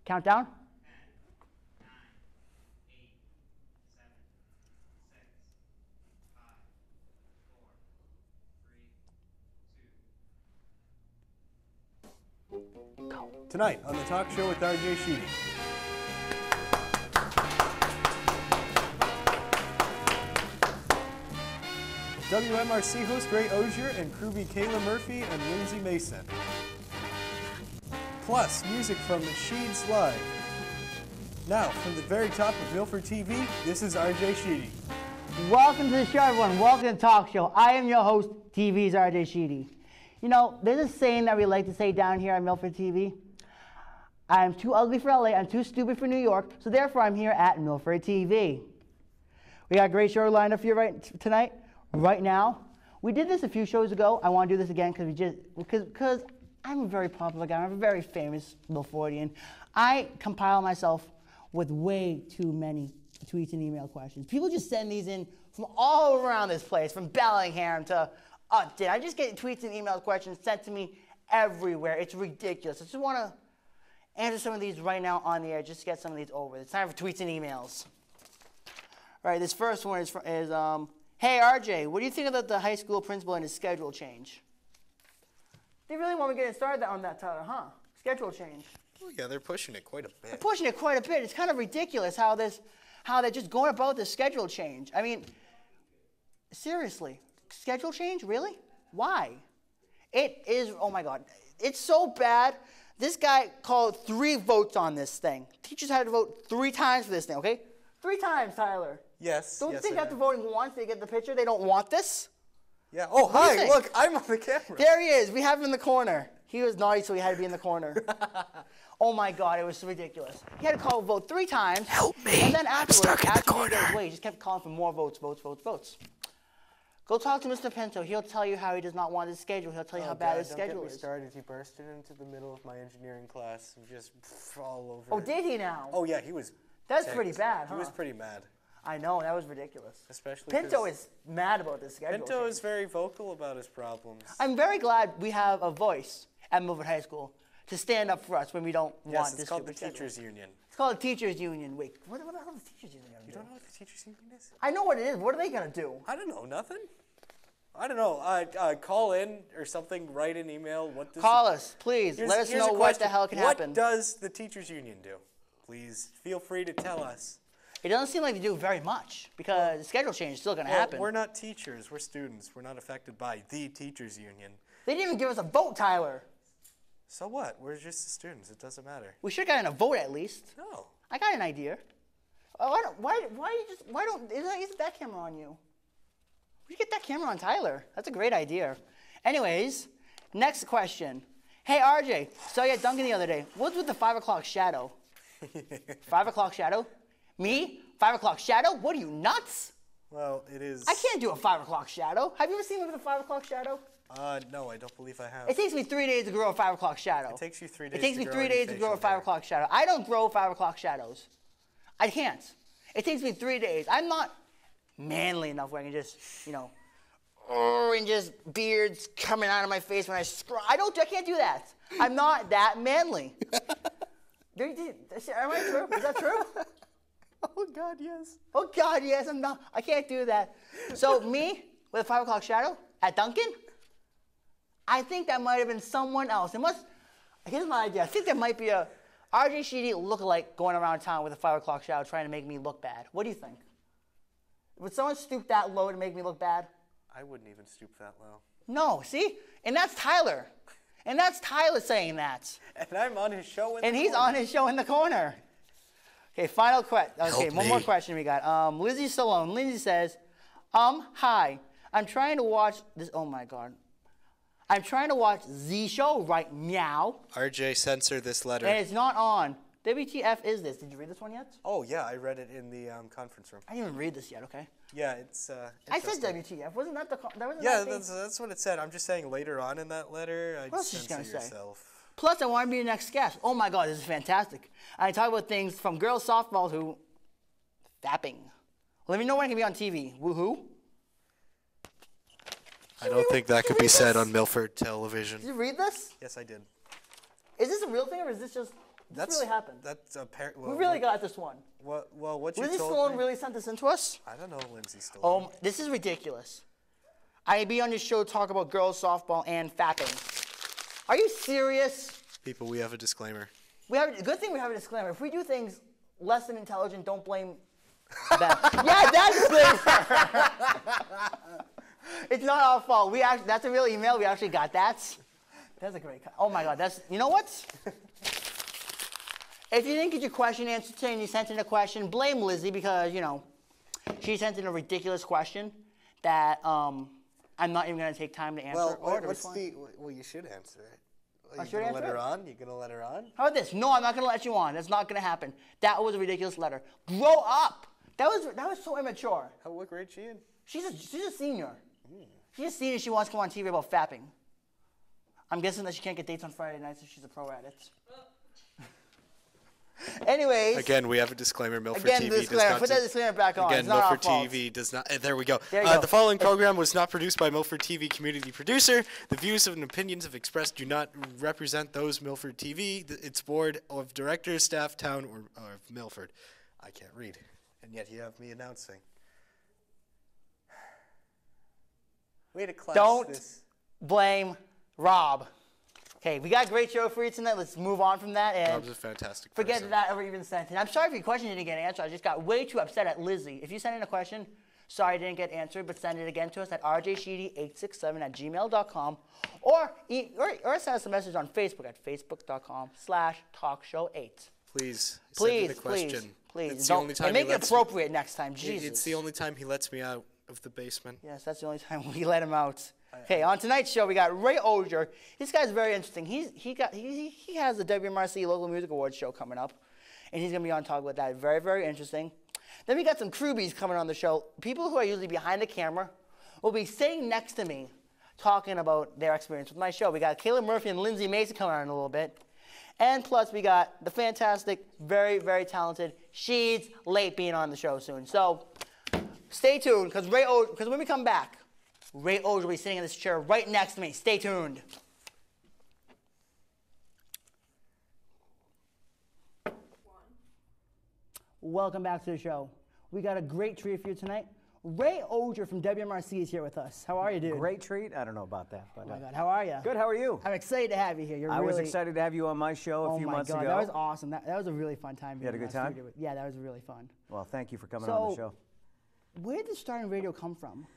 Countdown. 10, 9, 8, 7, 6, 5, 4, 3, 2. Go. Tonight on the talk show with RJ Sheedy. WMRC host Ray Auger and Crewbie Kayla Murphy and Lindsey Mason. Plus, music from the Sheeds Live. Now, from the very top of Milford TV, this is RJ Sheedy. Welcome to the show, everyone. Welcome to the talk show. I am your host, TV's RJ Sheedy. You know, there's a saying that we like to say down here on Milford TV. I'm too ugly for LA, I'm too stupid for New York, so therefore I'm here at Milford TV. We got a great show lined up for you tonight, right now. We did this a few shows ago. I want to do this again because I'm a very popular guy. I'm a very famous Milfordian. I compile myself with way too many tweets and email questions. People just send these in from all around this place, from Bellingham to Upton. I just get tweets and email questions sent to me everywhere. It's ridiculous. I just want to answer some of these right now on the air, just to get some of these over. It's time for tweets and emails. All right, this first one is hey, RJ, what do you think of the high school principal and his schedule change? They really want me getting started on that, Tyler, huh? Schedule change. Oh yeah, they're pushing it quite a bit. They're pushing it quite a bit. It's kind of ridiculous how they're just going about this schedule change. I mean, seriously, schedule change, really? Why? It is, oh my God, it's so bad. This guy called 3 votes on this thing. Teachers had to vote 3 times for this thing, okay? 3 times, Tyler. Yes. Don't yes, think after voting once they get the picture. They don't want this. Yeah. Oh, What do you hi. think? Look, I'm on the camera. There he is. We have him in the corner. He was naughty, so he had to be in the corner. Oh my God, it was so ridiculous. He had to call vote 3 times. Help me. And then afterwards, I'm stuck in the corner. he just kept calling for more votes. Go talk to Mr. Pinto. He'll tell you how he does not want his schedule. He'll tell you how bad his schedule is. Started. He bursted into the middle of my engineering class and just all over. Oh, did he now? Oh yeah, he was. That's ticked. pretty bad, huh? He was pretty mad. I know, that was ridiculous. Especially Pinto is mad about this schedule. Pinto change. is very vocal about his problems. I'm very glad we have a voice at Milford High School to stand up for us when we don't want this It's called the stupid schedule. Teachers Union. It's called the Teachers Union. Wait, what the hell is the Teachers Union gonna do? You don't know what the Teachers Union is? I know what it is. What are they gonna do? I don't know, nothing. I don't know. Call in or something. Write an email. What does Call us, please. Let us here's know a what question. the hell can happen. What does the Teachers Union do? Please feel free to tell us. It doesn't seem like they do very much because the schedule change is still gonna happen. We're not teachers. We're students. We're not affected by the Teachers Union. They didn't even give us a vote, Tyler. So what? We're just the students. It doesn't matter. We should have gotten a vote at least. No. I got an idea. Isn't that camera on you? We should get that camera on Tyler. That's a great idea. Anyways, next question. Hey, RJ, saw you at Duncan the other day. What's with the 5 o'clock shadow? 5 o'clock shadow? Me? 5 o'clock shadow? What are you, nuts? Well, it is. I can't do a 5 o'clock shadow. Have you ever seen me with a 5 o'clock shadow? No, I don't believe I have. It takes me 3 days to grow a 5 o'clock shadow. It takes you 3 days. It takes me 3 days to grow a 5 o'clock shadow. I don't grow 5 o'clock shadows. I can't. It takes me 3 days. I'm not manly enough where I can just, and just beards coming out of my face when I scroll. I can't do that. I'm not that manly. Am I true? Is that true? Oh God, yes. Oh God, yes. I'm not. I can't do that. So me with a 5 o'clock shadow at Duncan. I think that might have been someone else. Here's my idea. I think there might be a RJ Sheedy lookalike going around town with a 5 o'clock shadow trying to make me look bad. What do you think? Would someone stoop that low to make me look bad? I wouldn't even stoop that low. No, see? And that's Tyler. And that's Tyler saying that. And I'm on his show in the corner. And he's on his show in the corner. Okay, final question. Okay, Help one me. more question we got. Lindsey Stallone. Lindsey says, hi. I'm trying to watch this. Oh my God. I'm trying to watch Z Show right meow. RJ, censor this letter. And it's not on. WTF is this? Did you read this one yet? Oh yeah, I read it in the conference room. I didn't even read this yet, okay? Yeah, it's. I said interesting. WTF. Wasn't that the... That wasn't Yeah, that thing? that's what it said. I'm just saying later on in that letter, I'd What else is she censor gonna say? yourself. Plus, I want to be the next guest. Oh my God, this is fantastic. I talk about things from girls softball to fapping. Let me know when I can be on TV. Woohoo. I don't think that could be said on Milford television. Did you read this? Yes, I did. Is this a real thing or is this just This really happened. That's apparent. We really got this one. What you Lindsey told me? really sent this in to us? I don't know if Lindsey Stone. This is ridiculous. I'd be on your show to talk about girls softball and fapping. Are you serious? People, we have a disclaimer. Good thing we have a disclaimer. If we do things less than intelligent, don't blame them. Yeah, that's good. It's not our fault. That's a real email. We actually got that. That's a great. Oh my God. You know what? If you didn't get your question answered today and you sent in a question, blame Lindsey because she sent in a ridiculous question that I'm not even going to take time to answer. Well, you should answer it. Are you gonna let her on? You gonna let her on? How about this? No, I'm not going to let you on. That's not going to happen. That was a ridiculous letter. Grow up. That was so immature. What grade is she in? She's a senior. She's a senior. She wants to come on TV about fapping. I'm guessing that she can't get dates on Friday nights if she's a pro at it. Anyways. Again, we have a disclaimer. Milford Again, TV disclaimer. does not. Put that disclaimer back on. Again, it's not Milford our fault. TV does not. There we go. There you go. The following program was not produced by Milford TV community producer. The views and opinions expressed do not represent those Milford TV, its board of directors, staff, town, or of Milford. I can't read, and yet you have me announcing. Way to class Don't this. blame Rob. Okay, we got a great show for you tonight. Let's move on from that. And Rob's a fantastic forget person. that ever even sent in. I'm sorry if your question didn't get answered. I just got way too upset at Lindsey. If you send in a question, sorry it didn't get answered, but send it again to us at rjsheedy867@gmail.com or send us a message on Facebook at facebook.com/talkshow8. Please send in a question. Please. It's the only time and make he it lets appropriate next time. Jesus. It's the only time he lets me out of the basement. Yes, that's the only time we let him out. Okay, on tonight's show we got Ray Auger. This guy's very interesting. He has the WMRC Local Music Awards show coming up, and he's gonna be on talk about that. Very, very interesting. Then we got some Crewbies coming on the show. People who are usually behind the camera will be sitting next to me, talking about their experience with my show. We got Kayla Murphy and Lindsey Mason coming on in a little bit, and plus we got the fantastic, very, very talented Sheez late being on the show soon. So stay tuned, because when we come back, Ray Auger will be sitting in this chair right next to me. Stay tuned. Welcome back to the show. We got a great treat for you tonight. Ray Auger from WMRC is here with us. How are you, dude? Great treat? I don't know about that. But, Oh my God, how are you? Good, how are you? I'm excited to have you here. I was excited to have you on my show a few months ago. That was awesome. That was a really fun time. You had a good time? Yeah, that was really fun. Well, thank you for coming on the show. Where did starting radio come from?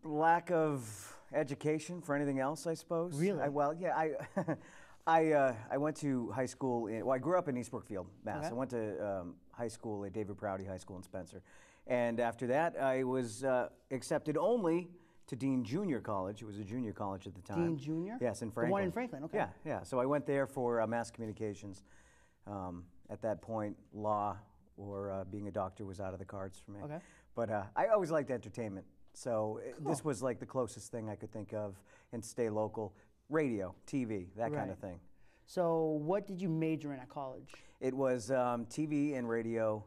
Lack of education for anything else, I suppose. Really? I went to high school. I grew up in East Brookfield, Mass. Okay. I went to high school at David Prouty High School in Spencer. And after that, I was accepted only to Dean Junior College. It was a junior college at the time. Dean Junior? Yes, in Franklin. The one in Franklin, okay. Yeah, yeah. So I went there for mass communications. At that point, law or being a doctor was out of the cards for me. Okay. But I always liked entertainment. So this was like the closest thing I could think of, and stay local. Radio, TV, that kind of thing. So what did you major in at college? It was TV and radio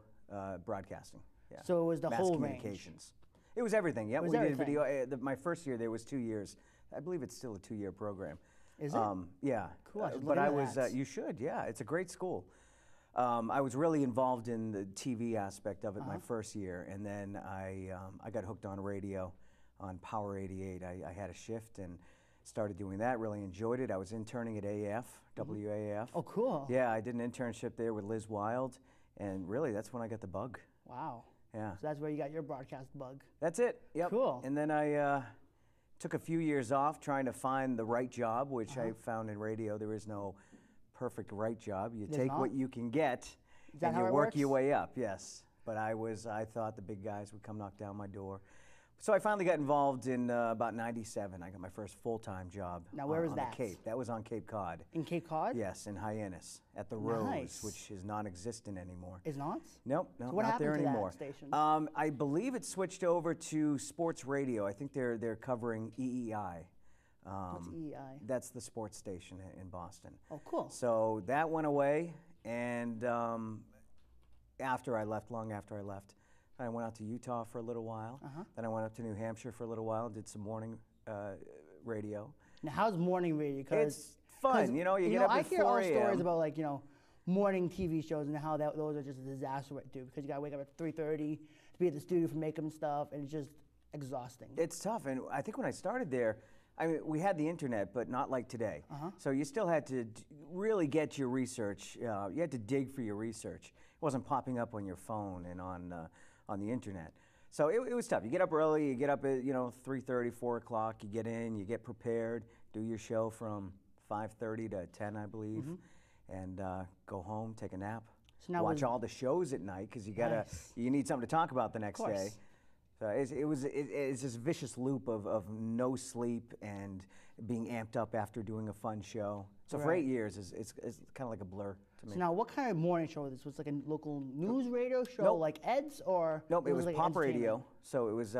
broadcasting. Yeah. So it was the Mass whole range. communications. It was everything. Yeah, It was we everything. did video. My first year there was 2 years. I believe it's still a 2-year program. Is it? Yeah. Cool, I should but look I into was. that. You should. Yeah, it's a great school. I was really involved in the TV aspect of it my first year, and then I got hooked on radio, on Power 88. I had a shift and started doing that. Really enjoyed it. I was interning at AF, WAF. Oh, cool. Yeah, I did an internship there with Liz Wild, and really that's when I got the bug. Wow. Yeah. So that's where you got your broadcast bug. That's it. Yep. Cool. And then I took a few years off trying to find the right job, which I found in radio. There is no perfect right job. You take what you can get, that and how you it work your works? way up. Yes. But I thought the big guys would come knock down my door. So I finally got involved in about '97. I got my first full-time job. Now, where was on that? the Cape. That was on Cape Cod. In Cape Cod? Yes, in Hyannis at the Nice. Rose, which is non-existent anymore. Is not? Nope, no, So what not there happened to that anymore. station? I believe it switched over to sports radio. I think they're covering EEI. What's EEI? That's the sports station in Boston. Oh, cool. So that went away, and after I left, long after I left, I went out to Utah for a little while. Then I went up to New Hampshire for a little while, did some morning radio. Now, how's morning radio? 'Cause It's fun. You know, you get up I at hear all 4 stories a.m. about like morning TV shows and how those are just a disaster what to do because you gotta wake up at 3:30 to be at the studio for making stuff, and it's just exhausting. It's tough, and I think when I started there, I mean, we had the internet, but not like today. So you still had to really get your research. You had to dig for your research. It wasn't popping up on your phone and on the internet. So it was tough. You get up early. You get up at 3:30, 4 o'clock. You get in. You get prepared. Do your show from 5:30 to 10, I believe, and go home, take a nap, So now watch all the shows at night because you need something to talk about the next day. So it's this vicious loop of no sleep and being amped up after doing a fun show. So for 8 years, it's kind of like a blur to me. So now, what kind of morning show was this? Was it like a local news radio show, Nope. like Ed's, or Nope, it was like pop radio. entertainment? So it was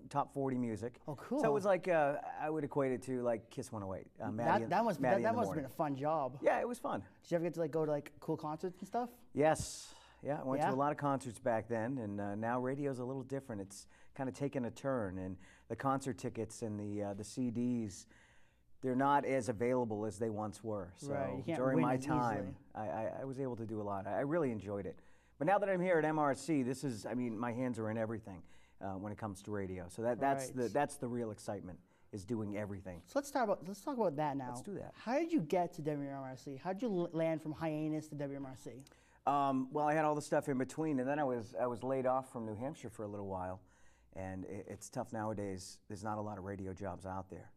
top 40 music. Oh, cool. So it was like I would equate it to like Kiss 108. That must have been morning. a fun job. Yeah, it was fun. Did you ever get to like go to like cool concerts and stuff? Yes. Yeah, I went to Yeah? a lot of concerts back then, and now radio's a little different. It's kind of taken a turn, and the concert tickets and the CDs, they're not as available as they once were. So Right, you can't during win my as time, I was able to do a lot. I really enjoyed it. But now that I'm here at MRC, my hands are in everything when it comes to radio. So that's the real excitement, is doing everything. So let's talk about that now. Let's do that. How did you get to WMRC? How did you land from hiatus to WMRC? Well, I had all the stuff in between, and then I was laid off from New Hampshire for a little while, and it's tough nowadays. There's not a lot of radio jobs out there.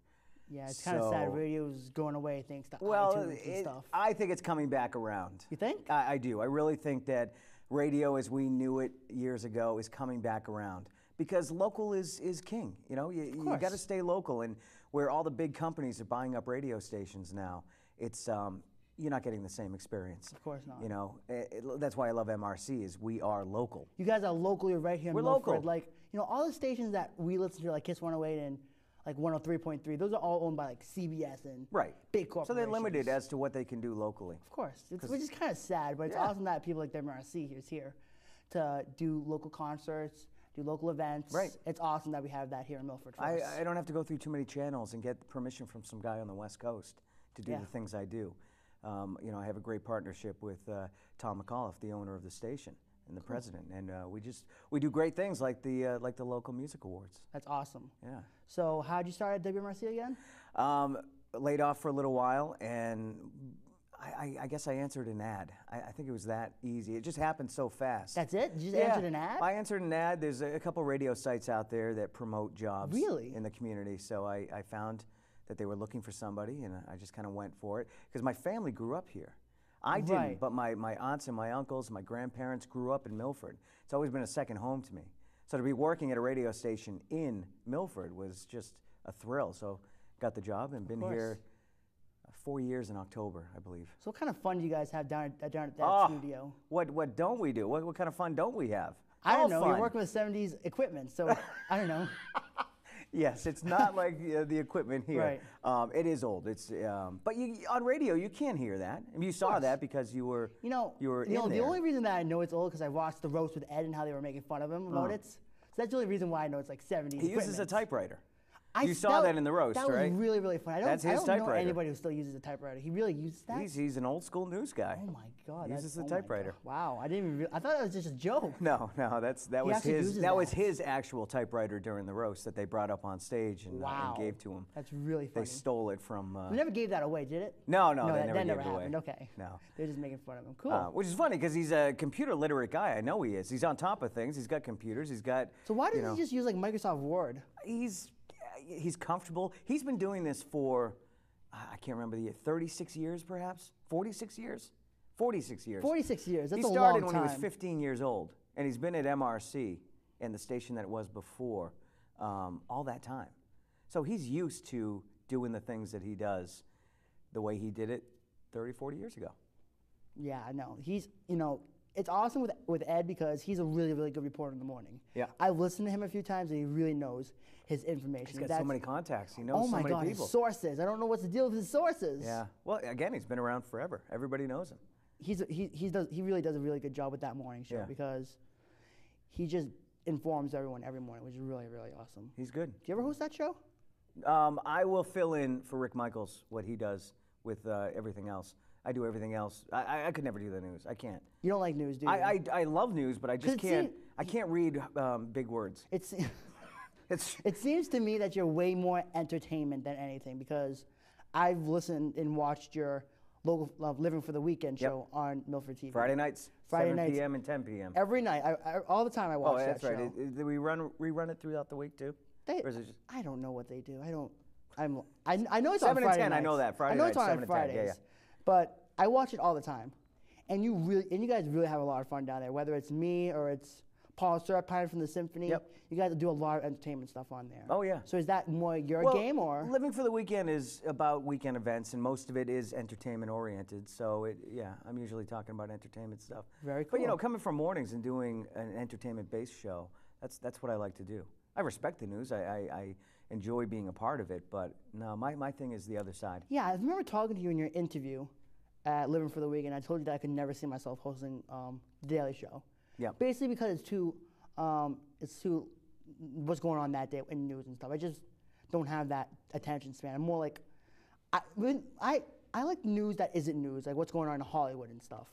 Yeah, it's kind of sad. Radio's going away thanks to Well, iTunes and stuff. I think it's coming back around. You think? I do. I really think that radio, as we knew it years ago, is coming back around because local is king. You know, you got to stay local, and where all the big companies are buying up radio stations now, it's you're not getting the same experience. Of course not. You know, that's why I love MRC. Is we are local. You guys are local. You're right here in We're Milford. local. Like, all the stations that we listen to, like Kiss 108 and like 103.3, those are all owned by like CBS and big corporations. So they're limited as to what they can do locally. Of course, which is kind of sad, but it's awesome that people like WMRC is here to do local concerts, do local events. Right. It's awesome that we have that here in Milford for us. I don't have to go through too many channels and get permission from some guy on the West Coast to do the things I do. I have a great partnership with Tom McAuliffe, the owner of the station and the president, and we do great things like the local music awards. That's awesome. Yeah. So how'd you start at WMRC again? Laid off for a little while, and I guess I answered an ad. I think it was that easy. It just happened so fast. That's it? You just answered an ad? I answered an ad. There's a couple radio sites out there that promote jobs in the community, so I found that they were looking for somebody, and I just kind of went for it because my family grew up here. I didn't, but my aunts and my uncles and my grandparents grew up in Milford. It's always been a second home to me. So to be working at a radio station in Milford was just a thrill. So got the job and been here 4 years in October, I believe. So what kind of fun do you guys have down at that studio? What don't we do? What kind of fun don't we have? I don't know. You're working with 70s equipment, so I don't know. Yes, it's not like the equipment here. Right. It is old. It's but on radio you can't hear that. I mean, you saw that because you were in there. The only reason that I know it's old because I watched the roast with Ed and how they were making fun of him about it. So that's the only reason why I know it's like 70s. He uses a typewriter. You saw that that in the roast, that right? That was really, really fun. That's his I don't typewriter. know anybody who still uses a typewriter. He really uses that? He's an old school news guy. Oh my God. He uses the my typewriter. God. Wow, I didn't even I thought that was just a joke. No, that was his actual typewriter during the roast that they brought up on stage and gave to him. That's really funny. They stole it from. We never gave that away, did it? No, that never never gave it away. happened. Okay. No. They're just making fun of him. Cool. Which is funny because he's a computer literate guy. I know he is. He's on top of things. He's got computers. He's got. So why doesn't he just use like Microsoft Word? He's comfortable. He's been doing this for, I can't remember the year, 36 years perhaps? 46 years? 46 years. 46 years, that's a long time. He started when he was 15 years old, and he's been at MRC and the station that it was before all that time. So he's used to doing the things that he does the way he did it 30, 40 years ago. Yeah, I know. He's, it's awesome with Ed because he's a really, really good reporter in the morning. Yeah. I've listened to him a few times and he really knows his information. He's got so many contacts. He knows so many people. His sources. I don't know what's the deal with his sources. Yeah. Well, again, he's been around forever. Everybody knows him. He really does a really good job with that morning show because he just informs everyone every morning, which is really, really awesome. He's good. Do you ever host that show? I will fill in for Rick Michaels what he does with everything else. I do everything else. I could never do the news. I can't. You don't like news, do you? I love news, but I just 'Cause can't. I can't read big words. It's It's it seems to me that you're way more entertainment than anything because I've listened and watched your local Living for the Weekend show on Milford TV. Friday nights, Friday 7 nights. p.m. and 10 p.m. Every night, all the time I watch Oh, that that's right. show. Do we rerun it throughout the week too? Or is it just I don't know what they do. I know it's 7 on and Friday 10, I nights. know that. Friday I know nights, it's on 7 and 10, Fridays. yeah, yeah. But I watch it all the time, and you guys really have a lot of fun down there. Whether it's me or it's Paul Surpine from the Symphony, Yep. you guys do a lot of entertainment stuff on there. Oh, yeah. So is that more your Well, game or? Living for the Weekend is about weekend events, and most of it is entertainment oriented. So I'm usually talking about entertainment stuff. Very But cool. coming from mornings and doing an entertainment based show, that's what I like to do. I respect the news. I enjoy being a part of it, but no, my thing is the other side. Yeah, I remember talking to you in your interview at Living for the Weekend. I told you that I could never see myself hosting the Daily Show. Yeah. Basically because it's too what's going on that day in news and stuff. I just don't have that attention span. I'm more like, I like news that isn't news, like what's going on in Hollywood and stuff.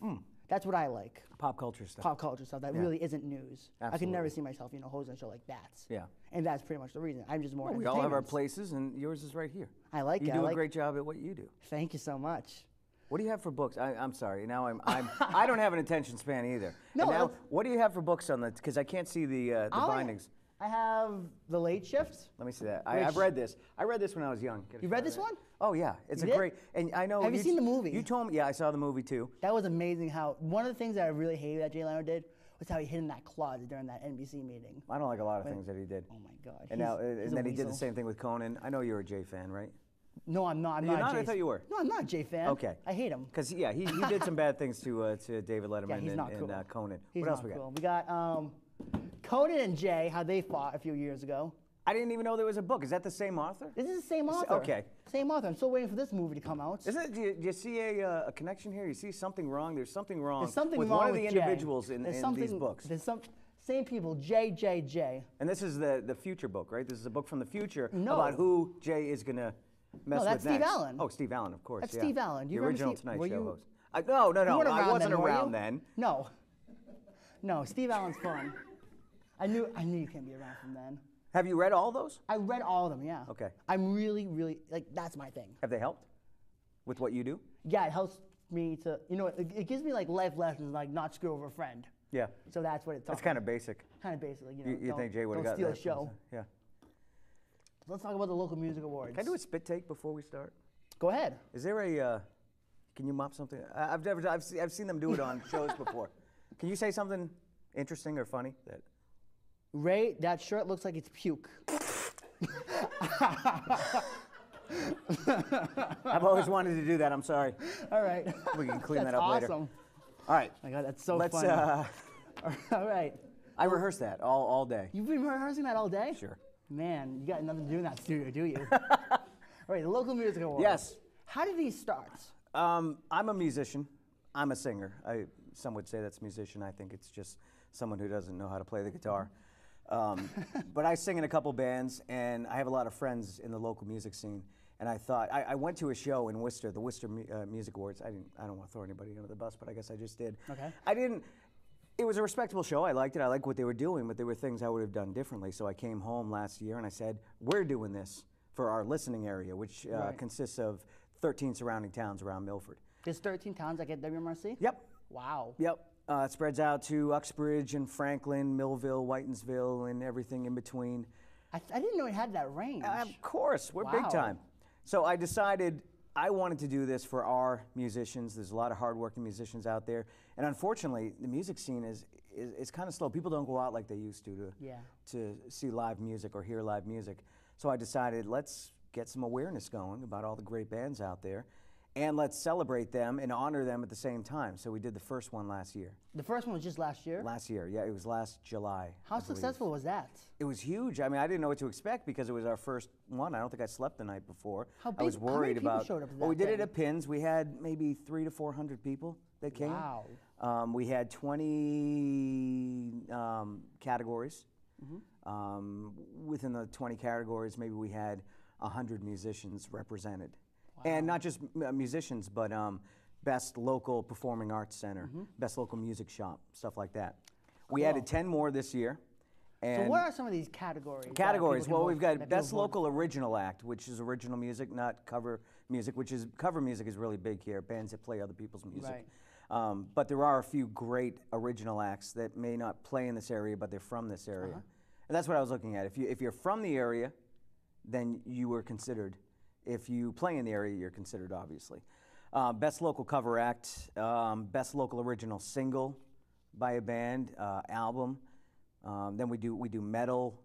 That's what I like. Pop culture stuff. Pop culture stuff that Yeah. really isn't news. I could never Absolutely. see myself, hosting a show like that. Yeah. And that's pretty much the reason. I'm just more. Well, we all have our entertainment. places, and yours is right here. I like You it. do a great job at what you do. Thank you so much. What do you have for books? I'm sorry. Now I don't have an attention span either. No, And now, that's- what do you have for books on the? Because I can't see the bindings. I have The Late Shift. Let me see that. I've read this. I read this when I was young. Get a You shot read of this that. one? Oh yeah, it's You a did? great. And I know. Have you seen the movie? You told me. Yeah, I saw the movie too. That was amazing. How one of the things that I really hated that Jay Leno did was how he hid in that closet during that NBC meeting. I don't like a lot of things that he did. Oh my God. And now, he's and a then he did the weasel. same thing with Conan. I know you're a Jay fan, right? No, I'm not. I'm You're not. not? A I Jay thought you were. No, I'm not a Jay fan. Okay. I hate him. Because he did some bad things to David Letterman Yeah, he's not and cool. Conan. He's What else not we got? cool. We got Conan and Jay, how they fought a few years ago. I didn't even know there was a book. Is that the same author? This is the same author. okay. Same author. I'm still waiting for this movie to come out. Isn't it? Do you see a connection here? You see something wrong? There's something wrong There's something with wrong one of with the Jay. individuals in There's these something- books. There's some same people. J. And this is the future book, right? This is a book from the future No. about who Jay is going to mess with that's next. Steve Allen. Oh, Steve Allen, of course. That's yeah. Steve Allen. Do you the remember original Steve- Tonight were Show you- host. No, You weren't I around wasn't then, were around you? then. No. No, Steve Allen's fun. I knew you can't be around from then. Have you read all those? I read all of them, yeah. Okay. I'm really, really, that's my thing. Have they helped with what you do? Yeah, it helps me to, it gives me like life lessons, like not screw over a friend. Yeah. So that's what it's That's kind of basic. kind of basically, You don't, think Jay would have don't got steal that? a show. Yeah. Let's talk about the local music awards. Can I do a spit take before we start? Go ahead. Is there can you mop something? I've seen them do it on shows before. Can you say something interesting or funny that? Ray, that shirt looks like it's puke. I've always wanted to do that. I'm sorry. All right. We can clean That's that up later. awesome. All right. My God, that's so Let's. funny. All right. I rehearsed that all day. You've been rehearsing that all day? Sure. Man, you got nothing to do in that studio, do you? All right, the local music awards. Yes. How did these start? I'm a musician. I'm a singer. Some would say that's musician. I think it's just someone who doesn't know how to play the guitar. But I sing in a couple bands, and I have a lot of friends in the local music scene. And I thought I went to a show in Worcester, the Worcester Music Awards. I don't want to throw anybody under the bus, but I guess I just did. Okay. I didn't. It was a respectable show. I liked it. I liked what they were doing, but there were things I would have done differently. So I came home last year and I said, "We're doing this for our listening area, which Right. consists of 13 surrounding towns around Milford." There's 13 towns that get WMRC? Yep. Wow. Yep. It spreads out to Uxbridge and Franklin, Millville, Whitensville, and everything in between. I didn't know it had that range. Of course, we're Wow. big time. So I decided I wanted to do this for our musicians. There's a lot of hardworking musicians out there, and unfortunately, the music scene is kind of slow. People don't go out like they used to see live music or hear live music. So I decided let's get some awareness going about all the great bands out there, and let's celebrate them and honor them at the same time. So we did the first one last year. The first one was just last year? Last year, yeah, it was last July. How I believe. successful was that? It was huge. I mean, I didn't know what to expect because it was our first one. I don't think I slept the night before. How I was big- how many worried people about. showed up to Well, we that did it thing? at Pins. We had maybe 300 to 400 people that came. Wow. We had 20 categories. Within the 20 categories, maybe we had 100 musicians represented. And not just musicians, but best local performing arts center, best local music shop, stuff like that. We added 10 more this year. And So what are some of these categories? that categories? people can Well, vote- we've that got people best vote local original act, which is original music, not cover music, cover music is really big here, bands that play other people's music. Right. But there are a few great original acts that may not play in this area, but they're from this area. And that's what I was looking at. If you're from the area, then you were considered. If you play in the area, you're considered, obviously. Best local cover act, best local original single by a band, album. Then we do metal,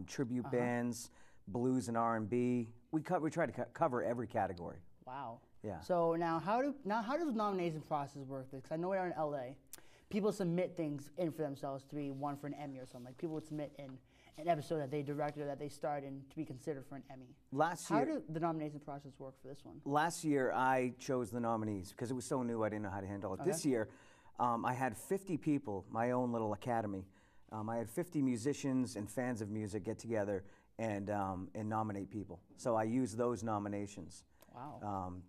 tribute bands, blues and R&B. We try to cover every category. Wow. Yeah. So now how does the nomination process work? Because I know we're in LA. People submit things in for themselves to be won for an Emmy or something. Like people would submit in an episode that they directed or that they starred in to be considered for an Emmy. How did the nomination process work for this one? Last year, I chose the nominees because it was so new. I didn't know how to handle it. This year, I had 50 people, my own little academy. I had 50 musicians and fans of music get together and nominate people. So I used those nominations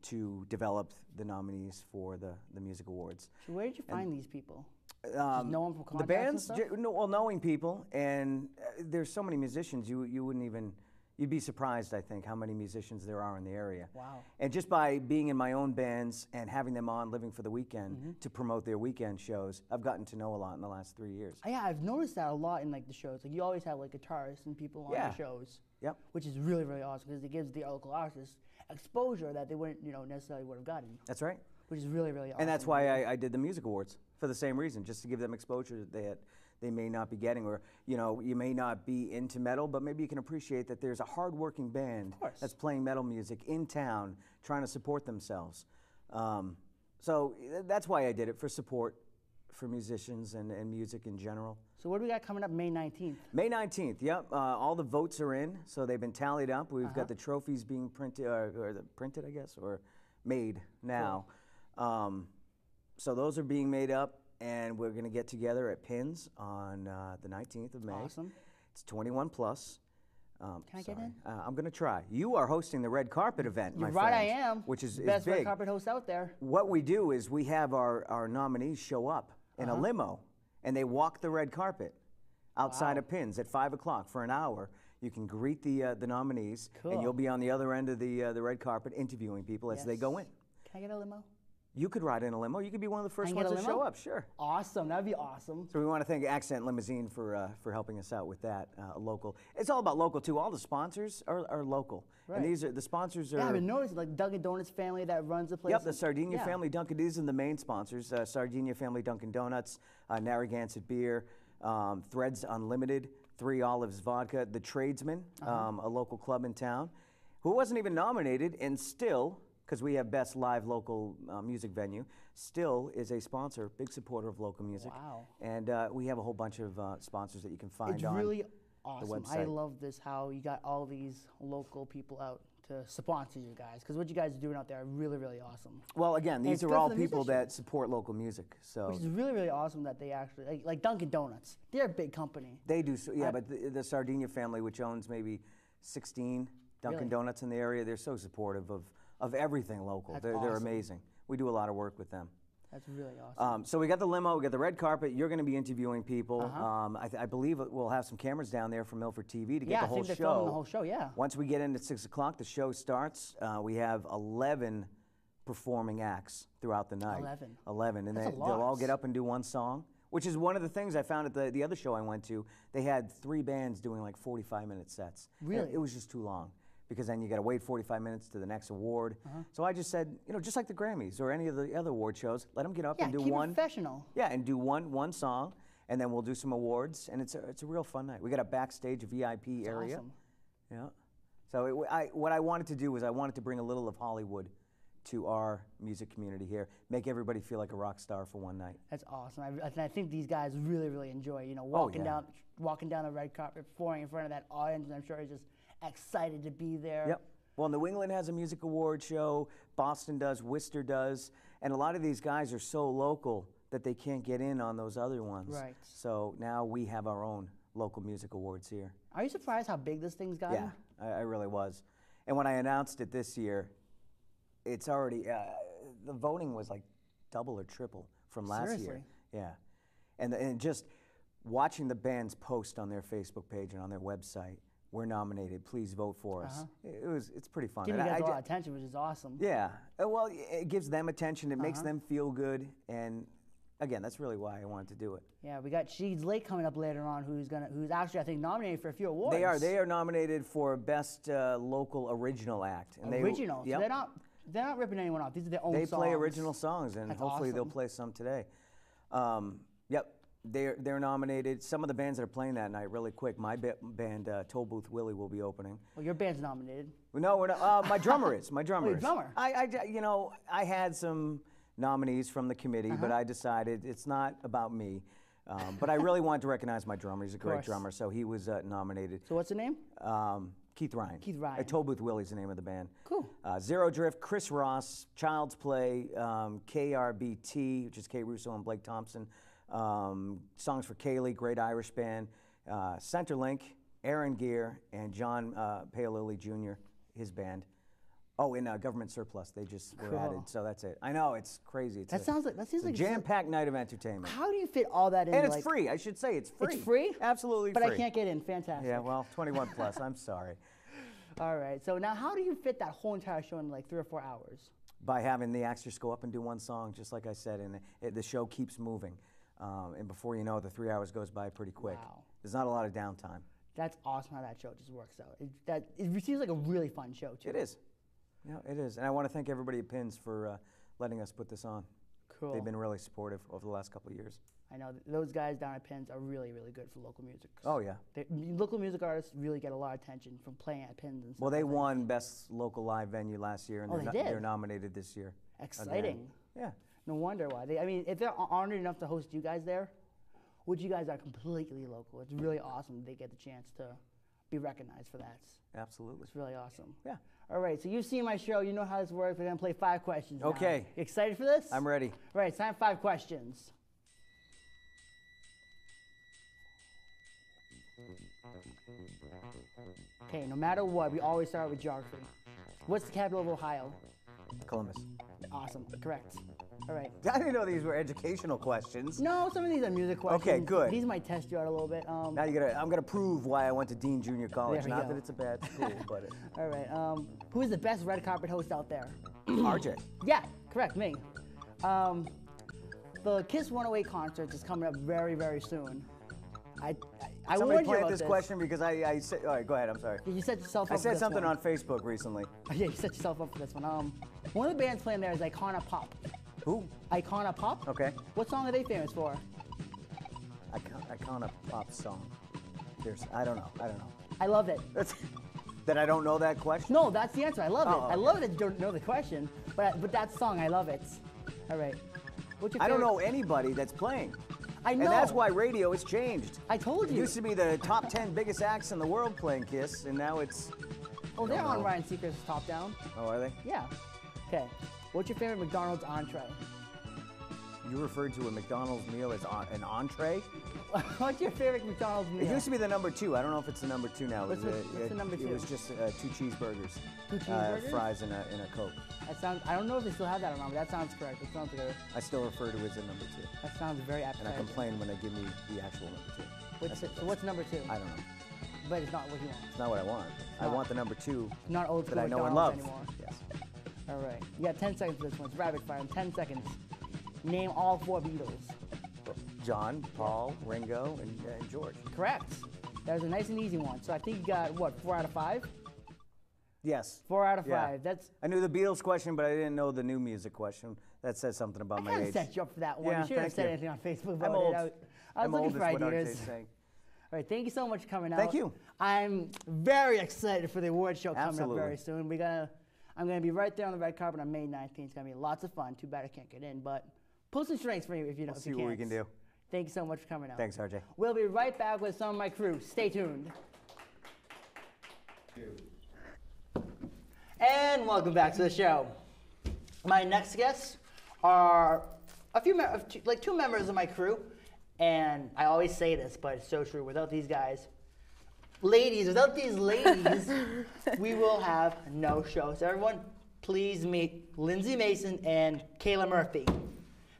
to develop the nominees for the music awards. So where did you find these people? Just know them from The contacts and bands, stuff? well, knowing people, and there's so many musicians, you wouldn't even, you'd be surprised, I think, how many musicians there are in the area. Wow. And just by being in my own bands and having them on Living for the Weekend to promote their weekend shows, I've gotten to know a lot in the last 3 years. Yeah, I've noticed that a lot in like the shows. Like you always have like guitarists and people on the shows. Yep. Which is really, really awesome because it gives the local artists exposure that they wouldn't, necessarily would have gotten. That's right. Which is really, really awesome. And that's why I did the music awards, for the same reason, just to give them exposure that they may not be getting, or you may not be into metal, but maybe you can appreciate that there's a hard-working band that's playing metal music in town, trying to support themselves. So that's why I did it, for support for musicians and music in general. So what do we got coming up May 19th? May 19th, yep. All the votes are in, so they've been tallied up. We've got the trophies being printed, printed, I guess, or made now. So those are being made up, and we're going to get together at Pins on the 19th of May. Awesome. It's 21 plus. Can I get in? I'm going to try. You are hosting the red carpet event, my You're right, I friend, am. which is Best big. red carpet host out there. What we do is we have our nominees show up in a limo, and they walk the red carpet outside of Pins at 5 o'clock for an hour. You can greet the nominees, and you'll be on the other end of the red carpet interviewing people as they go in. Can I get a limo? You could ride in a limo. You could be one of the first I can ones get to a show limo? up, sure. Awesome, that'd be awesome. So we want to thank Accent Limousine for helping us out with that, local. It's all about local too. All the sponsors are local. Right. And these are, the sponsors are. Yeah, I've been noticing, like Dunkin' Donuts family that runs the place. Yep, the Sardinia family Dunkin', these are the main sponsors. Sardinia family Dunkin' Donuts, Narragansett Beer, Threads Unlimited, 3 Olives Vodka, The Tradesman, a local club in town, who wasn't even nominated and still, because we have best live local music venue, still is a sponsor, big supporter of local music. Wow. And we have a whole bunch of sponsors that you can find It's on really the awesome. website. I love this, how you got all these local people out to sponsor you guys, because what you guys are doing out there are really, really awesome. Well, again, these it's are good all for the people musicians. that support local music. So Which is really, really awesome that they actually, like Dunkin' Donuts, they're a big company. they do, yeah, but the Sardinia family, which owns maybe 16 Dunkin' Really? Donuts in the area, they're so supportive of everything local. That's They're awesome. amazing. We do a lot of work with them. That's really awesome. So we got the limo, we got the red carpet. You're going to be interviewing people. I believe we'll have some cameras down there from Milford TV to get Yeah, the I whole think they're show. filming the whole show, yeah. Once we get in at 6 o'clock, the show starts. We have 11 performing acts throughout the night. 11, and That's a they'll all lot. get up and do one song, which is one of the things I found at the other show I went to. They had 3 bands doing like 45-minute sets. Really? It was just too long, because then you got to wait 45 minutes to the next award. So I just said, just like the Grammys or any of the other award shows, let them get up Yeah, and do keep one. it professional. Yeah, and do one song, and then we'll do some awards, and it's a real fun night. We got a backstage VIP area. Awesome. Yeah. So what I wanted to do was I wanted to bring a little of Hollywood to our music community here, make everybody feel like a rock star for one night. That's awesome. I think these guys really, really enjoy, walking down the red carpet, performing in front of that audience, and I'm sure it's just excited to be there. Yep. Well, New England has a music award show, Boston does, Worcester does, and a lot of these guys are so local that they can't get in on those other ones. Right. So now we have our own local music awards here. Are you surprised how big this thing's gotten? Yeah, I really was. And when I announced it this year, it's already the voting was like double or triple from last year. Seriously? Yeah, and just watching the bands post on their Facebook page and on their website, we're nominated. Please vote for us. It's pretty fun. Giving And you guys a I lot of attention, which is awesome. yeah, well, it gives them attention. It makes them feel good, and again, that's really why I wanted to do it. Yeah, we got Sheeds Lake coming up later on, who's actually I think nominated for a few awards. They are nominated for best local original act. And Original. They, So yep. they're not ripping anyone off. These are their own They songs. play original songs, and That's hopefully they'll awesome. play some today. Yep, they're nominated. Some of the bands that are playing that night, really quick. My band, Toll Booth Willie, will be opening. Well, your band's nominated. No, we're not. My drummer is. My drummer your is. drummer. I had some nominees from the committee, but I decided it's not about me. But I really wanted to recognize my drummer. He's a great course. drummer, so he was nominated. So what's the name? Keith Ryan. Keith Ryan. Toll Booth Willie's the name of the band. Cool. Zero Drift, Chris Ross, Child's Play, KRBT, which is Kay Russo and Blake Thompson, Songs for Kayla, great Irish band, Centerlink, Aaron Gear, and John Paolilli Jr., his band. Oh, and Government Surplus, they just were added, Cool. so that's it. I know, it's crazy. That seems like a jam-packed night of entertainment. How do you fit all that in? And it's free, I should say, it's free. It's free? Absolutely But free. I can't get in. Fantastic. Yeah, well, 21 plus, I'm sorry. All right. So now, how do you fit that whole entire show in like 3 or 4 hours? By having the actors go up and do one song, just like I said, and the show keeps moving. And before you know it, the 3 hours goes by pretty quick. Wow. There's not a lot of downtime. That's awesome how that show just works out. It seems like a really fun show too. It is. Yeah, it is. And I want to thank everybody at Pins for letting us put this on. Cool. They've been really supportive over the last couple of years. I know those guys down at Pins are really, really good for local music. Oh, yeah. Local music artists really get a lot of attention from playing at Pins and stuff. Well, they like that. won Best Local Live Venue last year, and Oh, they did? they're nominated this year. Exciting. Again. Yeah. No wonder why. If they're honored enough to host you guys there, which you guys are completely local, it's really awesome that they get the chance to be recognized for that. Absolutely. It's really awesome. Yeah. All right, so you've seen my show. You know how this works. We're going to play 5 questions now. Okay. You excited for this? I'm ready. All right, it's time for 5 questions. Okay, no matter what, we always start with geography. What's the capital of Ohio? Columbus. Awesome, correct. All right. I didn't know these were educational questions. No, some of these are music questions. Okay, good. These might test you out a little bit. Now I'm gonna prove why I went to Dean Junior College. There we Not go. that it's a bad school, but All right. Who is the best red carpet host out there? RJ. Yeah, correct, me. The Kiss 108 concert is coming up very, very soon. I Somebody warned you plant about this question because I said. All right, go ahead. I'm sorry. You set yourself up I for said this something one. on Facebook recently. Yeah, you set yourself up for this one. One of the bands playing there is Icona Pop. Who? Icona Pop? Okay. What song are they famous for? Icona Pop song. I don't know. I love it. That I don't know that question? No, that's the answer. I love Oh, it. I okay. love it that you don't know the question, but that song, I love it. All right. What's your I don't favorite- know anybody that's playing. I know. And that's why radio has changed. I told It you. used to be the top 10 biggest acts in the world playing Kiss, and now it's. Oh, they're don't on know. Ryan Seacrest's Top Down. Oh, are they? Yeah. Okay. What's your favorite McDonald's entree? You referred to a McDonald's meal as an entree? What's your favorite McDonald's meal? It used to be the number 2. I don't know if it's the number 2 now. What's the number It 2? was just 2 cheeseburgers. 2 cheeseburgers? Fries and a Coke. That sounds. I don't know if they still have that or not, but that sounds correct. It sounds good. I still refer to it as a number 2. That sounds very And I appetizing. complain when they give me the actual number 2. So what's number 2? I don't know. But it's not what you want. It's not what I want. I Not- want the number 2 Not old school that I know and McDonald's love. anymore. Yes. All right. You got 10 seconds for this one. It's rapid fire in 10 seconds. Name all 4 Beatles. John, Paul, Ringo, and George. Correct. That was a nice and easy one. So I think you got, what, 4 out of 5? Yes. 4 out of 5. Yeah. That's. I knew the Beatles question, but I didn't know the new music question. That says something about I my kind of age. set you up for that one. Yeah, you shouldn't have thank said you. anything on Facebook about I'm old. it. I was I'm looking old, for is what ideas. RJ's saying. All right, thank you so much for coming out. Thank you. I'm very excited for the award show coming Absolutely. up very soon. I'm gonna be right there on the red carpet on May 19th. It's gonna be lots of fun. Too bad I can't get in, but pull some strings for you if you know. We'll if see you what we can't. can do. Thank you so much for coming out. Thanks, RJ. We'll be right back with some of my crew. Stay tuned. And welcome back to the show. My next guests are like 2 members of my crew, and I always say this, but it's so true. Without these guys, without these ladies, we will have no show. So everyone, please meet Lindsey Mason and Kayla Murphy.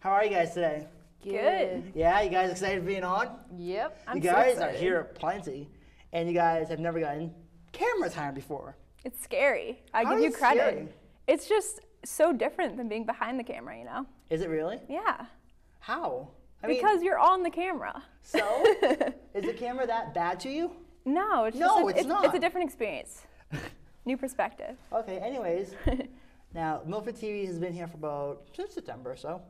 How are you guys today? Good. Yeah, you guys excited for being on? Yep. You guys are here plenty, and you guys have never gotten camera time before. It's scary. I How give is you it credit. scary? It's just so different than being behind the camera, you know? Is it really? Yeah. How? Because you're on the camera. So, is the camera that bad to you? No, it's No, just it's not. It's a different experience. New perspective. Okay, anyways, now Milford TV has been here for since September or so.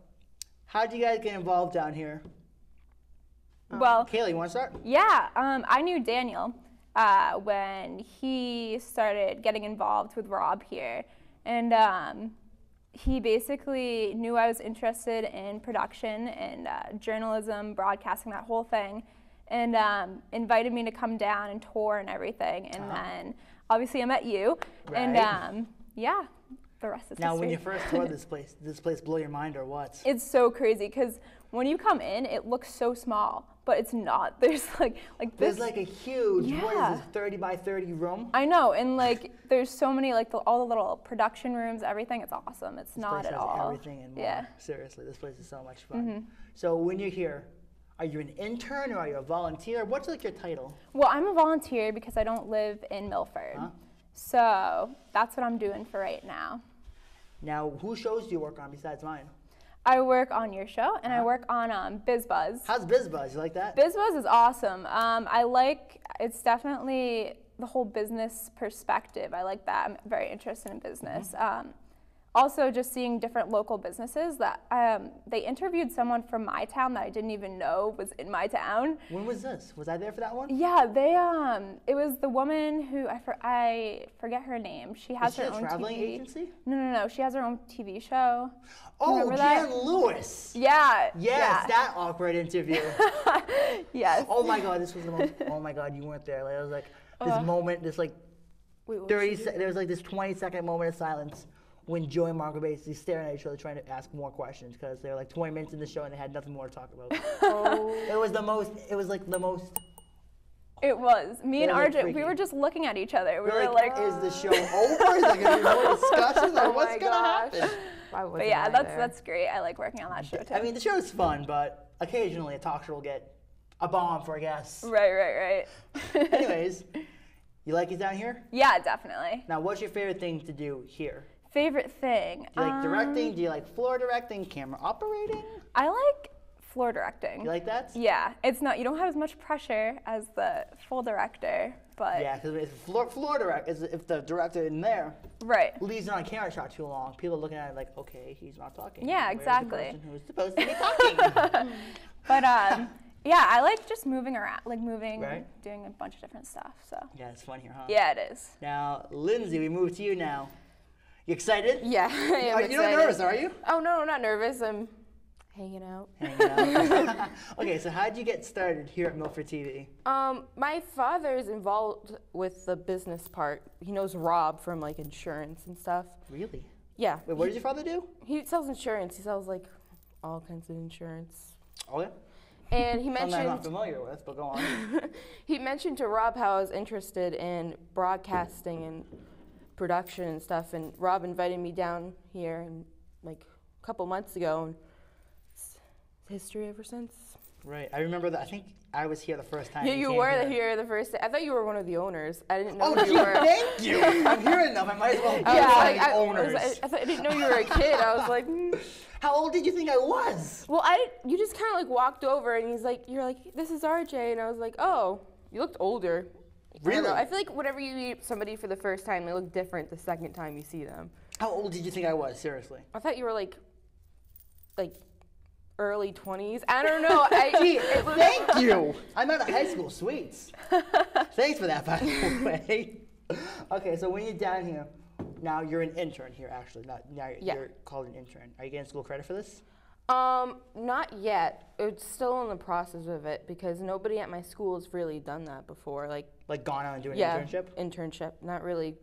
How did you guys get involved down here? Well, Kayla, you want to start? yeah, I knew Daniel when he started getting involved with Rob here. And he basically knew I was interested in production and journalism, broadcasting, that whole thing, and invited me to come down and tour and everything. And then obviously I met you. Right. And yeah, the rest is Now, history. when you first toured this place blew your mind or what? It's so crazy because when you come in, it looks so small, but it's not. There's like this. There's like a huge, what Yeah. is this, 30 by 30 room? I know, and like there's so many all the little production rooms, everything. It's awesome. It's This not place at has all. everything and more. Yeah. Seriously, this place is so much fun. So when you're here, are you an intern or are you a volunteer? What's like your title? Well, I'm a volunteer because I don't live in Milford, so that's what I'm doing for right now. Now, whose shows do you work on besides mine? I work on your show, and I work on BizBuzz. How's BizBuzz? You like that? BizBuzz is awesome. It's definitely the whole business perspective. I like that. I'm very interested in business. Also, just seeing different local businesses that they interviewed someone from my town that I didn't even know was in my town. When was this? Was I there for that one? Yeah, it was the woman who I forget her name. She has Is she her a own traveling TV. agency? No. She has her own TV show. Oh, Remember that? Jan Lewis. Yeah. Yes, that awkward interview. Yes. Oh my God, this was the most. Oh my God, you weren't there. Like, it was like this moment, this like Wait, what 30. There was like this 20-second moment of silence when Joey and Margaret basically staring at each other, trying to ask more questions because they were like 20 minutes in the show and they had nothing more to talk about. It was the most. It was like the most. It was. Me and That was RJ, freaky. we were just looking at each other. We We're were like, like, is the show over? Is there gonna be more discussion? Like, Oh what's my gonna gosh. happen? but yeah, that's great. I like working on that show too. I mean, the show is fun, but occasionally a talk show will get a bomb for a guest. Right. Anyways, you like it down here? Yeah, definitely. Now, what's your favorite thing to do here? Favorite thing? Do you like directing? Do you like floor directing? Camera operating? I like floor directing. You like that? Yeah, it's not. You don't have as much pressure as the full director, but Yeah, because if floor direct, if the director in there right. leaves it on a camera shot too long, people are looking at it like, okay, he's not talking. Yeah, Where's exactly. The person who's supposed to be talking. But yeah, I like just moving around, like moving, Right. doing a bunch of different stuff. So Yeah, it's fun here, huh? yeah, it is. Now, Lindsey, we move to you now. You excited? Yeah, I am You're not excited. nervous, are you? Oh no, I'm not nervous. I'm hanging out. Hanging out. Okay, so how did you get started here at Milford TV? My father is involved with the business part. He knows Rob from like insurance and stuff. Really? Yeah. Wait, what does your father do? He sells insurance. He sells like all kinds of insurance. Oh, yeah? And he Something I'm not mentioned familiar with, but go on. he mentioned to Rob how I was interested in broadcasting and production and stuff. And Rob invited me down here and like a couple months ago. And it's history ever since. Right. I remember that. I think I was here the first time. Yeah, you came were here the first day. I thought you were one of the owners. I didn't know Oh, you were. thank you. I'm here enough. I might as well be I was one like, of the I owners. I didn't know you were a kid. I was like, How old did you think I was? well, you just kind of like walked over and you're like, this is RJ. And I was like, oh, you looked older. I don't Really? know. I feel like whenever you meet somebody for the first time, they look different the second time you see them. How old did you think I was? Seriously. I thought you were like early 20s. I don't know. Thank you. I'm out of high school sweets. Thanks for that, by the way. Okay, so when you're down here, now you're an intern here, actually. Yeah. You're called an intern. Are you getting school credit for this? Not yet. It's still in the process of it because nobody at my school has really done that before. Like gone out and doing yeah, an internship? internship. Not really.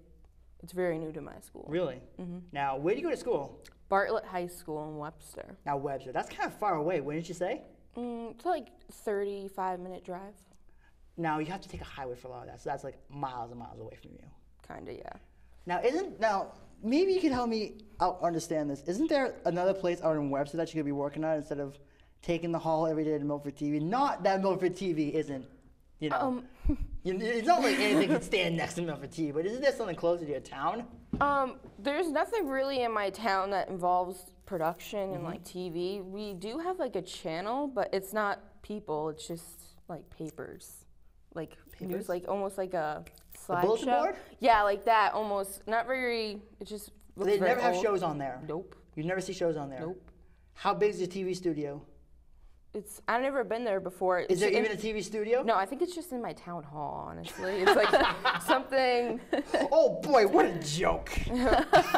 It's very new to my school. Really? Mm-hmm. Now, where do you go to school? Bartlett High School in Webster. Now, Webster. That's kind of far away, wouldn't you say? It's like 35-minute drive. Now, you have to take a highway for a lot of that, so that's like miles and miles away from you. Kinda, yeah. Now, maybe you could help me out understand this. Isn't there another place out in Webster that you could be working at instead of taking the hall every day to Milford TV? Not that Milford TV isn't, it's not like anything could stand next to Milford TV, but isn't there something closer to your town? There's nothing really in my town that involves production and like TV. We do have like a channel, but it's not people. It's just like papers, like news, like almost like a slideshow. bulletin board? Yeah, like that. Almost not very. It just looks They very never have old. shows on there. Nope. You never see shows on there. Nope. How big is your TV studio? I've never been there before. Is there even a TV studio? No, I think it's just in my town hall. Honestly, it's like something. Oh boy, what a joke!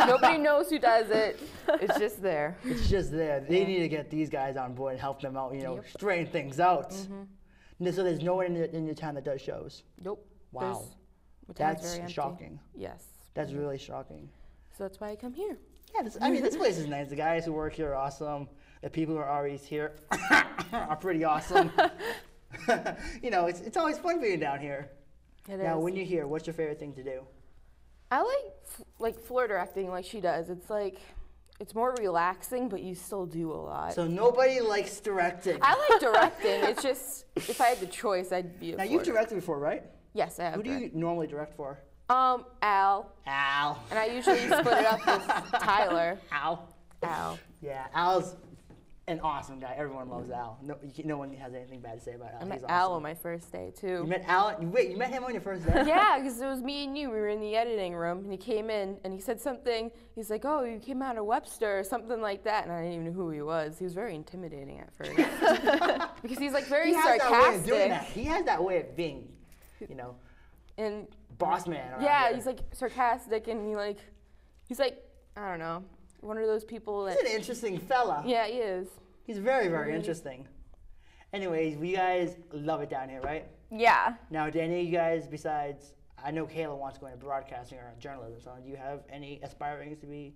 Nobody knows who does it. It's just there. It's just there. They need to get these guys on board and help them out. Straighten things out. So there's no one in your town that does shows. Nope. Wow, My town's that's very empty. shocking. Yes. That's really shocking. So that's why I come here. Yeah, this place is nice. The guys who work here are awesome. The people who are always here are pretty awesome. It's always fun being down here. Now, when you're here, what's your favorite thing to do? I like floor directing like she does. It's like, it's more relaxing, but you still do a lot. So nobody likes directing. I like directing. It's just, if I had the choice, I'd be a Now, floor you've directed before, right? Yes, I have. Who do you normally direct for? Al. Al. And I usually split it up with Tyler. Al. Yeah, Al's an awesome guy. Everyone loves Al. No one has anything bad to say about Al. I met He's Al awesome. on my first day, too. You met Al? Wait, you met him on your first day? Yeah, because it was me and you. We were in the editing room, and he came in, and he said something. He's like, oh, you came out of Webster, or something like that. And I didn't even know who he was. He was very intimidating at first. Because he's like very sarcastic. That way of doing that. He has that way of being, And boss man. around yeah, here. he's like sarcastic, and he's like, I don't know, one of those people that. He's an interesting fella. Yeah, he is. He's very, very interesting. Anyways, you guys love it down here, right? Yeah. Now, do any of you guys, besides, I know Kayla wants to go into broadcasting or journalism, so do you have any aspirings to be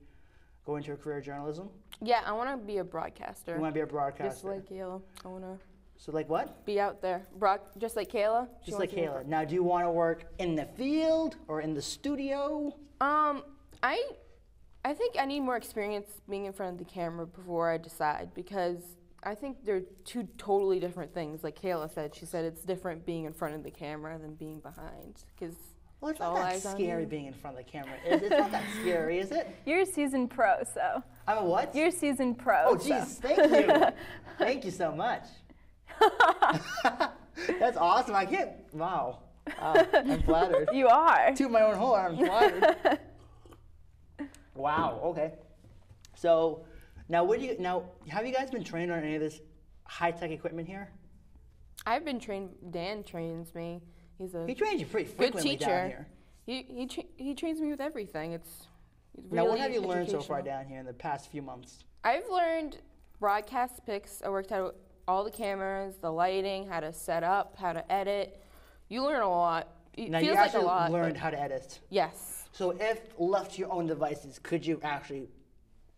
going to a career in journalism? Yeah, I want to be a broadcaster. You want to be a broadcaster? Just like Kayla. I want to So like what? be out there. Just like Kayla. She Just wants like to be a Kayla. Now, do you want to work in the field or in the studio? I think I need more experience being in front of the camera before I decide, because I think they're two totally different things. Like Kayla said, she said it's different being in front of the camera than being behind. Well, it's not all that eyes on scary you. being in front of the camera. It's not that scary, is it? You're a seasoned pro, so. I'm a what? You're a seasoned pro. Oh, so. jeez, thank you. Thank you so much. That's awesome. I can't, wow. I'm flattered. You are. To my own horn, I'm flattered. Wow, okay. So, now have you guys been trained on any of this high-tech equipment here? I've been trained. Dan trains me. He's a He trains you pretty good frequently teacher. down here. He trains me with everything. It's Now, really what have you learned so far educational. down here in the past few months? I've learned broadcast picks. I worked out all the cameras, the lighting, how to set up, how to edit. You learn a lot. It Now, feels you like actually a lot. learned but how to edit. yes. So, if left to your own devices, could you actually,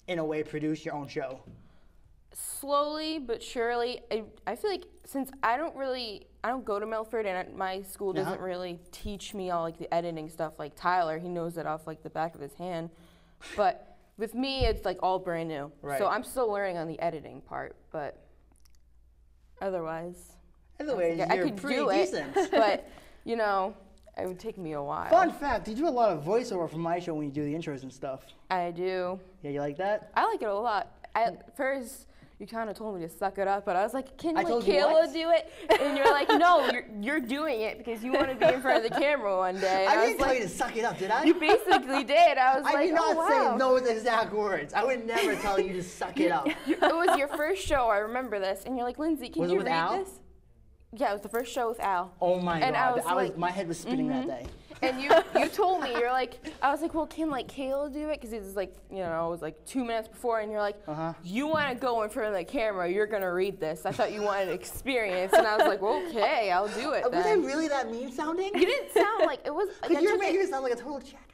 in a way, produce your own show? Slowly but surely. I feel like since I don't go to Milford, and my school doesn't really teach me all like the editing stuff like Tyler. He knows it off like the back of his hand. But with me, it's like all brand new. Right. So I'm still learning on the editing part, but otherwise. Anyways, I you're could pretty do decent. it, but it would take me a while. Fun fact, you do a lot of voiceover for my show when you do the intros and stuff. I do. Yeah, you like that? I like it a lot. At first, you kind of told me to suck it up, but I was like, can I like told you Kayla what? do it? And you're like, no, you're doing it because you want to be in front of the camera one day. And I was didn't tell like, you to suck it up, did I? you basically did. I was I like, did not oh, wow. say those exact words. I would never tell you to suck it up. It was your first show, I remember this. And you're like, Lindsey, can Was it you with read Al? this? Yeah, it was the first show with Al. Oh my And God, I was like, my head was spinning that day. And you told me, you're like, I was like, well, can like Kayla do it? Because it was like, it was like 2 minutes before, and you're like, you want to go in front of the camera, you're going to read this. I thought you wanted experience. And I was like, well, okay, I'll do it Was I then. really that mean sounding? You didn't sound like, it was, like, Because I you're took making it, me sound like a total check.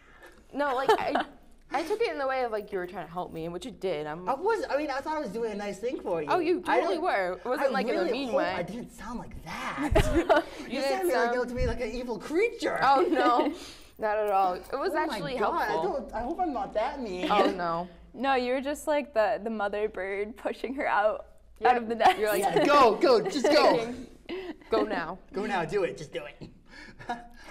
no, like, I took it in the way of like you were trying to help me, which it did. I thought I was doing a nice thing for you. Oh, you I totally don't- were. It wasn't I like in a really mean hope way. I didn't sound like that. You You didn't sounded like sound- to me like an evil creature. Oh, no. Not at all. It was Oh actually my God, helpful. I hope I'm not that mean. Oh no. No, you were just like the mother bird pushing her out of the nest. You're like, Yeah, go, just go. go now. Go now, do it, just do it.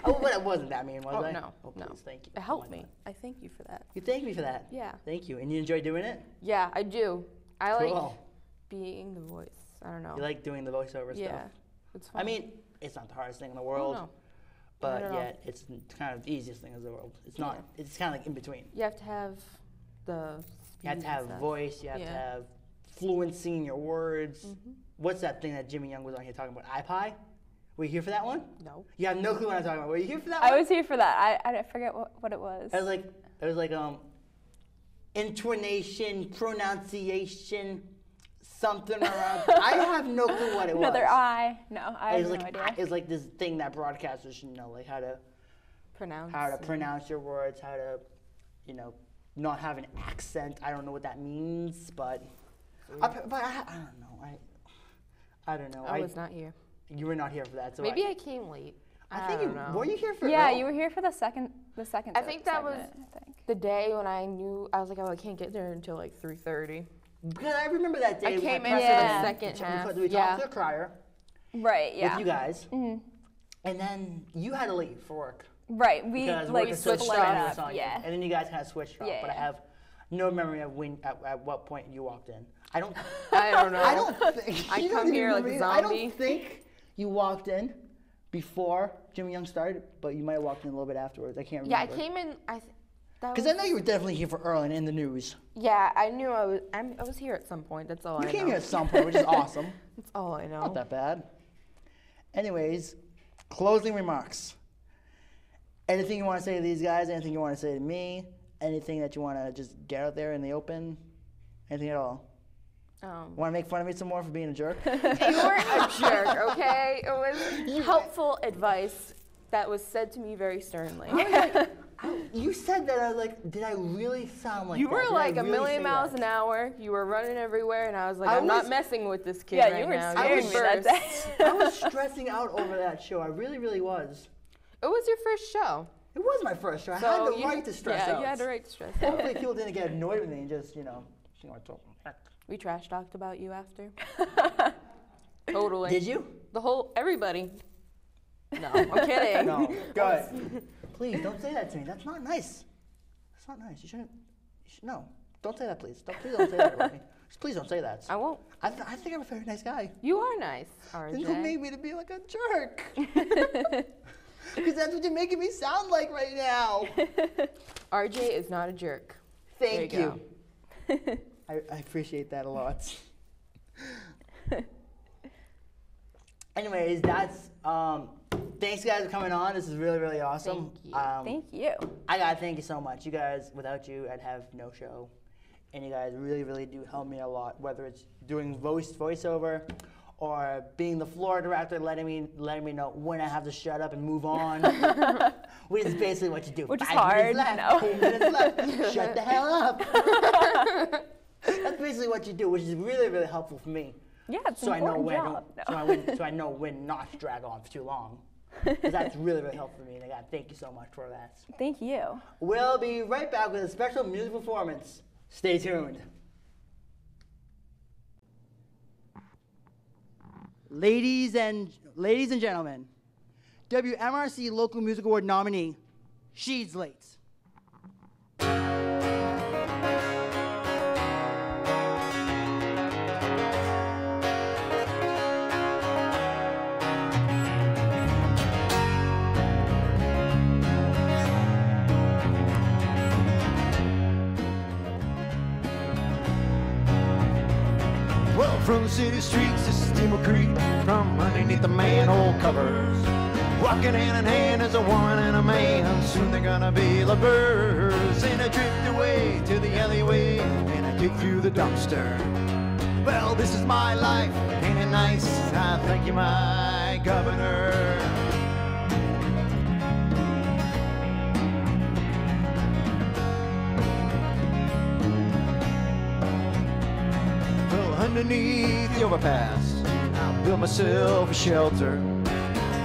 Oh, but it wasn't that mean, was Oh I? no, Oh, no. please, thank you. It Oh helped my me. God. I thank you for that. You thank me for that. Yeah. Thank you. And you enjoy doing it? Yeah, I do. I like Cool. being the voice. I don't know. You like doing the voiceover yeah, stuff? it's fun. I mean, it's not the hardest thing in the world, no. but Not at all. yet it's kind of the easiest thing in the world. It's not. It's kind of like in between. You have to have the. You have to have voice. You have to Yeah. have fluency in your words. Mm-hmm. What's that thing that Jimmy Young was on here talking about? iPie? Were you here for that one? No. You have no clue what I'm talking about. Were you here for that I one? was here for that. I forget what it was. It was like intonation, pronunciation, something around. I have no clue what it was. Another I. No, I have It's no like idea. it's like this thing that broadcasters should know, like how to pronounce your words, how to, not have an accent. I don't know what that means, but I don't know. I don't know. I was not here. You were not here for that, so Maybe I came late. I think don't know. were you here for? Yeah, Earl? you were here for the second. I think that was segment, I think. the day when I knew I was like, oh, I can't get there until like 3:30. Because I remember that day. I we came had in press for Yeah. the release. second half. We Yeah. talked to the crier Right. Yeah. with you guys, Mhm. and then you had to leave for work. Right. We Because like work is so split it strenuous up. on you. Yeah. And then you guys kind of switched off. Yeah, But I yeah. have no memory of when at what point you walked in. I don't. I don't know. I don't think. I you come don't here even like a remember- I zombie. don't think you walked in before Jimmy Young started, but you might have walked in a little bit afterwards. I can't Yeah, I remember. came in. Because I know you were definitely here for Earl and in the news. Yeah, I knew I was here at some point. That's all You I came know. here at some point, which is awesome. That's all I know. Not that bad. Anyways, closing remarks. Anything you want to say to these guys? Anything you want to say to me? Anything that you want to just get out there in the open? Anything at all? Want to make fun of me some more for being a jerk? You weren't a jerk, okay? It was helpful advice that was said to me very sternly. You said that. I was like, did I really sound like You that? were Did I like a really million say miles that? an hour. You were running everywhere, and I was like, I I'm not was- messing with this kid Yeah, right you were now. scaring You're me that first. day. I was stressing out over that show. I really, really was. It was your first show. It was my first show. I So had the you- right to stress yeah, out. you had the right to stress out. Hopefully people didn't get annoyed with me and just, We trash talked about you after. Totally. Did you? Everybody. No, I'm kidding. No. Go ahead. Please don't say that to me. That's not nice. That's not nice. You shouldn't. No. Don't say that, please. Please don't say that about me. Just please don't say that. I won't. I think I'm a very nice guy. You are nice, Then you RJ. made me to be like a jerk. Because that's what you're making me sound like right now. RJ is not a jerk. Thank There you you. I appreciate that a lot. Anyways, that's thanks guys for coming on. This is really, really awesome. Thank you. Thank you. I gotta thank you so much. You guys, without you, I'd have no show. And you guys really, really do help me a lot. Whether it's doing voiceover, or being the floor director, letting me know when I have to shut up and move on. Which is basically what you do. Which is 5 minutes hard, left, no. 2 minutes left. Shut the hell up. That's basically what you do, which is really, really helpful for me. Yeah, it's So an I know important when job. so I know when not to drag on for too long. Because that's really, really helpful for me. And I gotta thank you so much for that. Thank you. We'll be right back with a special music performance. Stay tuned. Ladies and gentlemen, WMRC Local Music Award nominee, Sheez late. Well, from the city streets to Steamer Creek, from underneath the manhole covers, walking hand in hand as a woman and a man. Soon they're gonna be lovers, and I drift away to the alleyway, and I dig through the dumpster. Well, this is my life, ain't it nice? I thank you, my governor. Well, underneath the overpass, I'll build myself a shelter.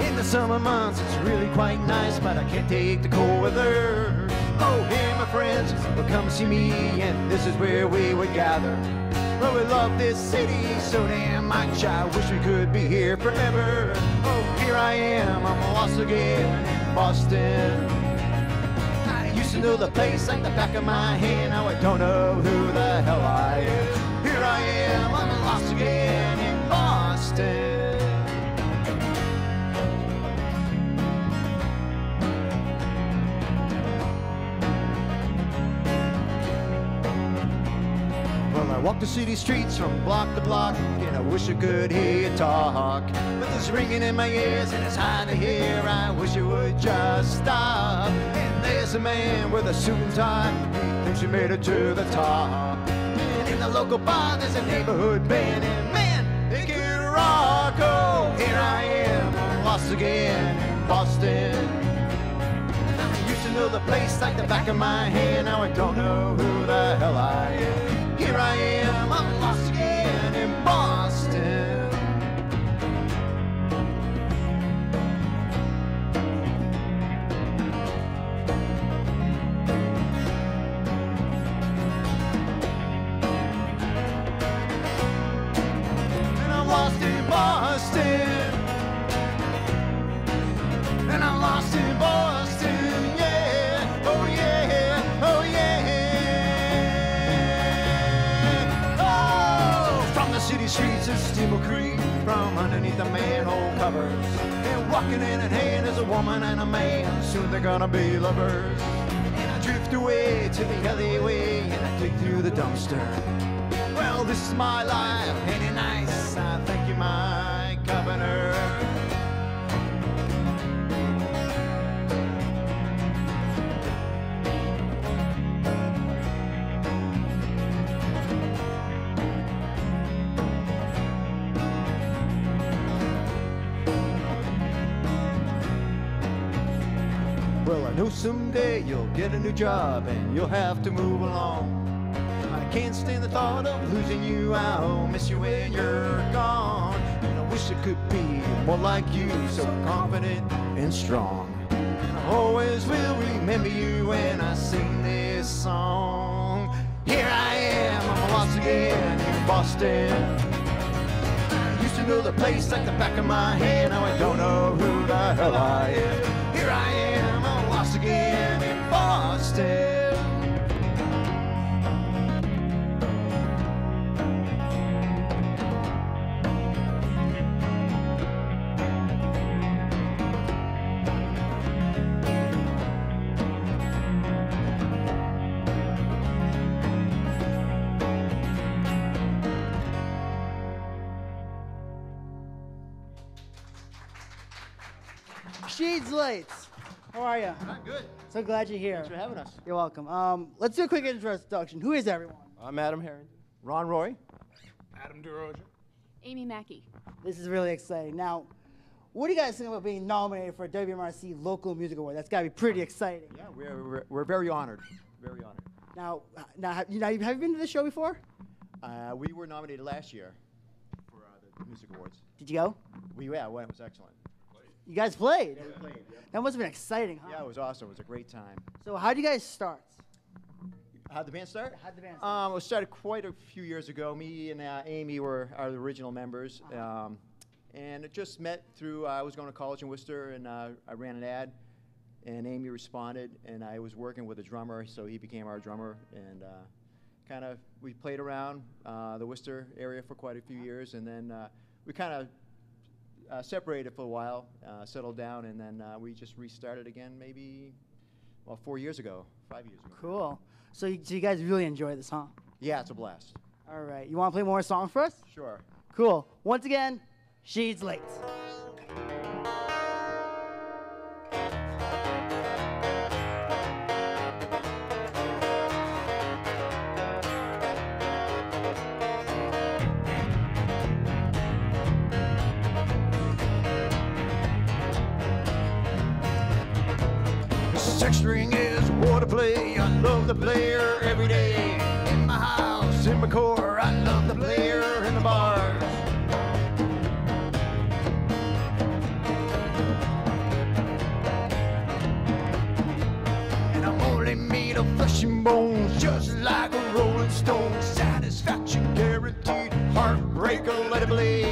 In the summer months, it's really quite nice, but I can't take the cold weather. Oh, hey, my friends, well, come see me, and this is where we would gather. Well, we love this city so damn much, I wish we could be here forever. Oh, here I am, I'm lost again in Boston. I used to know the place like the back of my hand, now I don't know who the hell I am. Here I am, I'm lost again in Boston. I walk the city streets from block to block, and I wish I could hear you talk. But there's ringing in my ears and it's hard to hear, I wish it would just stop. And there's a man with a suit and tie, he thinks he made it to the top. And in the local bar there's a neighborhood band, and man, they can rock. Oh, here I am, I'm lost again in Boston. I used to know the place like the back of my hand, now I don't know who the hell I am. Here I am, I'm lost again in Boston. And I'm lost in Boston. And I'm lost in Boston, yeah, oh yeah, oh yeah. City streets of Steeple Creek, from underneath the manhole covers. And walking hand in hand is a woman and a man, soon they're gonna be lovers. And I drift away to the alleyway and I dig through the dumpster. Well, this is my life, ain't it nice? I thank you, my governor. Well, I know someday you'll get a new job and you'll have to move along. I can't stand the thought of losing you, I'll miss you when you're gone. And I wish I could be more like you, so confident and strong. And I always will remember you when I sing this song. Here I am, I'm lost again in Boston. I used to know the place like the back of my hand, now I don't know who the hell I am. Here I am, I'm lost again in Boston. Sheeds Lights. How are you? I'm good. So glad you're here. Thanks for having us. You're welcome. Let's do a quick introduction. Who is everyone? I'm Adam Harrington. Ron Roy. Adam DeRoja. Amy Mackey. This is really exciting. Now, what do you guys think about being nominated for a WMRC Local Music Award? That's got to be pretty exciting. Yeah, we're very honored. Very honored. Now, have you been to this show before? We were nominated last year for the music awards. Did you go? Yeah, well, it was excellent. You guys played? Yeah, we played. Yeah. That must have been exciting, huh? Yeah, it was awesome. It was a great time. So how did you guys start? How'd the band start? How'd the band start? It started quite a few years ago. Me and Amy are the original members. And it just met through, I was going to college in Worcester, and I ran an ad, and Amy responded, and I was working with a drummer, so he became our drummer, and we played around the Worcester area for quite a few years, and then we kind of separated for a while, settled down, and then we just restarted again maybe, 4 years ago, 5 years ago. Cool. So you guys really enjoy this, huh? Yeah, it's a blast. All right. You want to play more songs for us? Sure. Cool. Once again, She's Late. Six string is war to play. I love the player every day. In my house, in my core, I love the player in the bars. bones, just like a rolling stone. Satisfaction guaranteed, heartbreaker, let it bleed.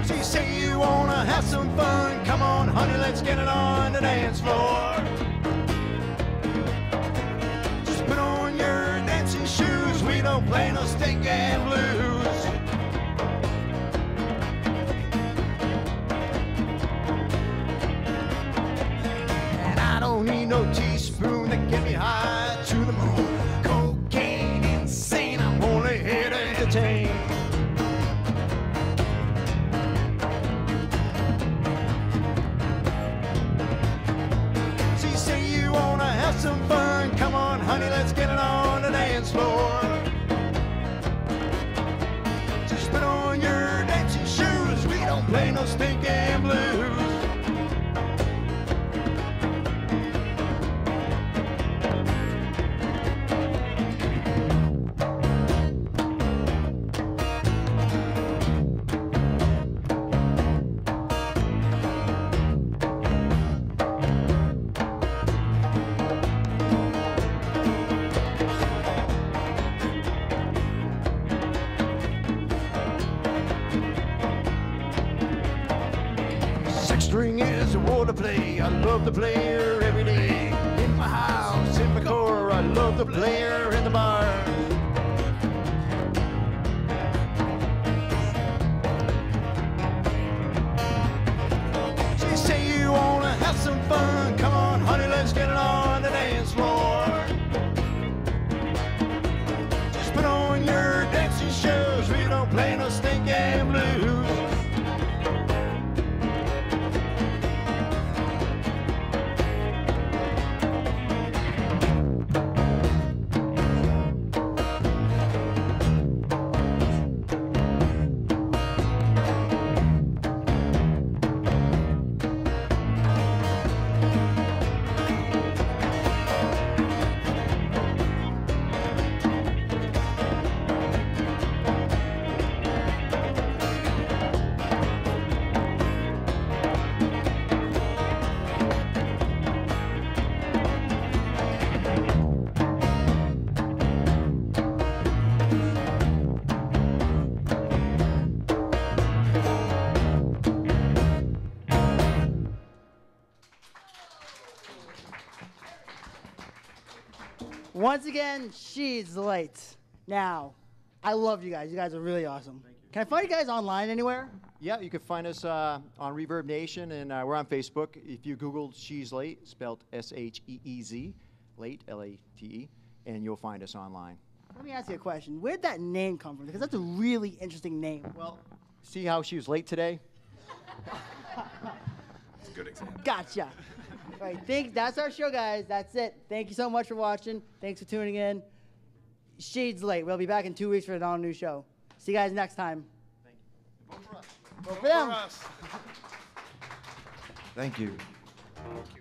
So you say you wanna have some fun, come on honey, let's get it on the dance floor. Just put on your dancing shoes, we don't play no stinking blues. Don't need no teaspoon to get me high to the moon. Cocaine insane, I'm only here to entertain. So you say you wanna have some fun, come on honey, let's get it on the dance floor. Just put on your dancing shoes, we don't play no stinking blues. String is a war to play. I love to play her every day. In my house, in my car, I love to play her in the bar. So you say you wanna have some fun, come on honey, let's get it on the dance floor. Just put on your dancing shoes, we don't play no stinking blues. Once again, She's late. Now, I love you guys. You guys are really awesome. Can I find you guys online anywhere? Yeah, you can find us on Reverb Nation, and we're on Facebook. If you Googled She's Late, spelled S-H-E-E-Z, late, L-A-T-E, and you'll find us online. Let me ask you a question. Where'd that name come from? Because that's a really interesting name. Well, see how she was late today? It's a good example. Gotcha. All right, that's our show, guys. That's it. Thank you so much for watching. Thanks for tuning in. She's late. We'll be back in 2 weeks for an all-new show. See you guys next time. Thank you. Vote for us. Vote for them. Thank you. Thank you.